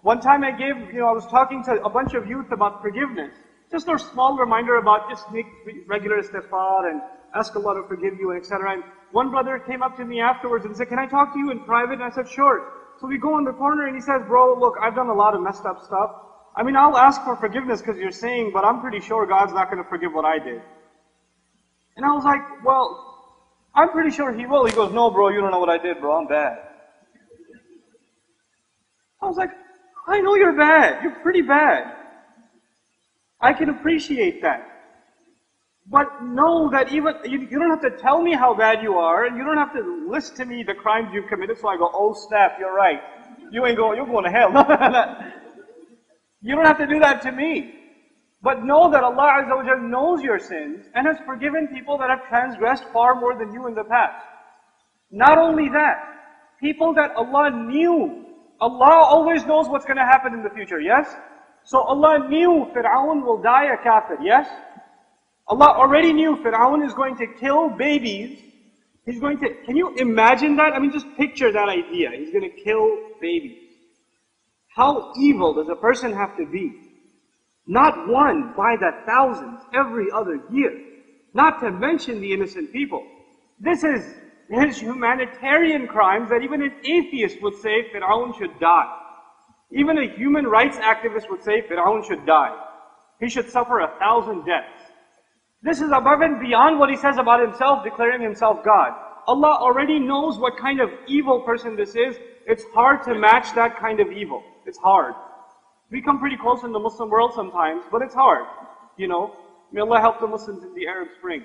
One time I was talking to a bunch of youth about forgiveness. Just a small reminder about just make regular istighfar and ask Allah to forgive you, etc. And one brother came up to me afterwards and said, can I talk to you in private? And I said, sure. So we go in the corner and he says, bro, look, I've done a lot of messed up stuff. I mean, I'll ask for forgiveness because you're saying, but I'm pretty sure God's not going to forgive what I did. And I was like, well, I'm pretty sure He will. He goes, no, bro, you don't know what I did, bro. I'm bad. I was like, I know you're bad. You're pretty bad. I can appreciate that. But know that even, you don't have to tell me how bad you are, and you don't have to list to me the crimes you've committed, so I go, oh snap, you're right. You're going to hell. You don't have to do that to me. But know that Allah Azza wa Jal knows your sins, and has forgiven people that have transgressed far more than you in the past. Not only that, people that Allah knew, Allah always knows what's going to happen in the future, yes? So Allah knew Fir'aun will die a kafir, yes? Allah already knew Fir'aun is going to kill babies. Can you imagine that? I mean, just picture that idea. He's going to kill babies. How evil does a person have to be? Not one, by the thousands, every other year. Not to mention the innocent people. This is humanitarian crimes that even an atheist would say Fir'aun should die. Even a human rights activist would say Fir'aun should die. He should suffer 1,000 deaths. This is above and beyond what he says about himself, declaring himself God. Allah already knows what kind of evil person this is. It's hard to match that kind of evil. It's hard. We come pretty close in the Muslim world sometimes, but it's hard. May Allah help the Muslims in the Arab Spring.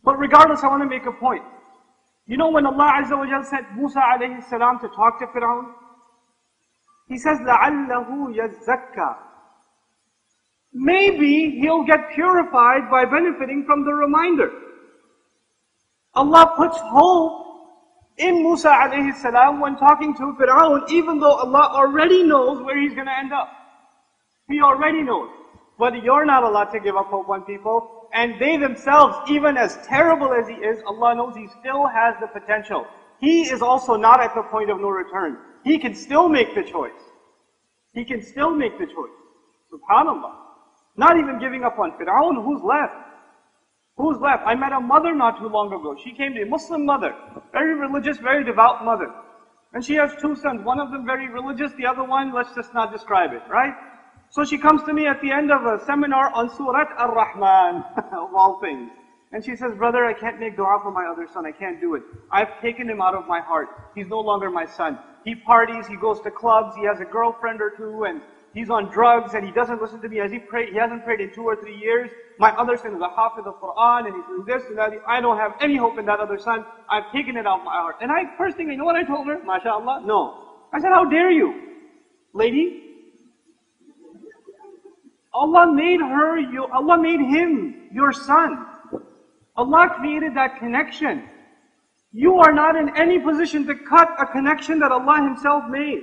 But regardless, I want to make a point. When Allah Azza wa Jal sent Musa alayhi salam to talk to Fir'aun, He says, لَعَلَّهُ يَزَّكَّى. Maybe he'll get purified by benefiting from the reminder. Allah puts hope in Musa alayhi salam when talking to Fir'aun, even though Allah already knows where he's going to end up. He already knows. But you're not allowed to give up hope on people. And they themselves, even as terrible as he is, Allah knows he still has the potential. He is also not at the point of no return. He can still make the choice. He can still make the choice. SubhanAllah. Not even giving up on Fir'aun, who's left? Who's left? I met a mother not too long ago. She came to me, a Muslim mother. Very religious, very devout mother. And she has two sons. One of them very religious, the other one, let's just not describe it, right? So she comes to me at the end of a seminar on Surat Ar-Rahman, of all things. And she says, brother, I can't make dua for my other son. I can't do it. I've taken him out of my heart. He's no longer my son. He parties, he goes to clubs, he has a girlfriend or two, and he's on drugs, and he doesn't listen to me. He hasn't prayed in 2 or 3 years. My other son is a hafiz of Quran, and he's doing this and that. I don't have any hope in that other son. I've taken it out of my heart. And first thing, you know what I told her? MashaAllah, no. I said, how dare you? Lady, Allah made him your son. Allah created that connection. You are not in any position to cut a connection that Allah Himself made.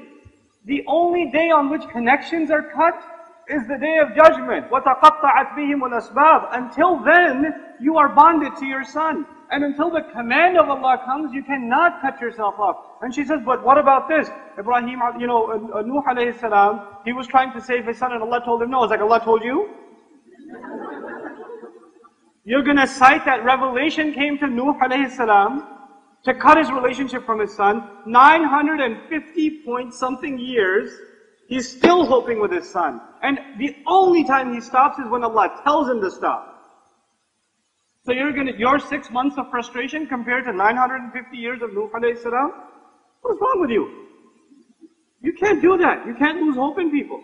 The only day on which connections are cut is the day of judgment. وَتَقَطَّعَتْ بِهِمُ الْأَسْبَابِ. Until then, you are bonded to your son. And until the command of Allah comes, you cannot cut yourself off. And she says, but what about this? Ibrahim, Nuh alayhi salam, he was trying to save his son and Allah told him no. It's like, Allah told you? You're going to cite that revelation came to Nuh alayhi salam to cut his relationship from his son. 950 point something years, he's still hoping with his son. And the only time he stops is when Allah tells him to stop. So your 6 months of frustration compared to 950 years of Nuh alayhi salam? What's wrong with you? You can't do that. You can't lose hope in people.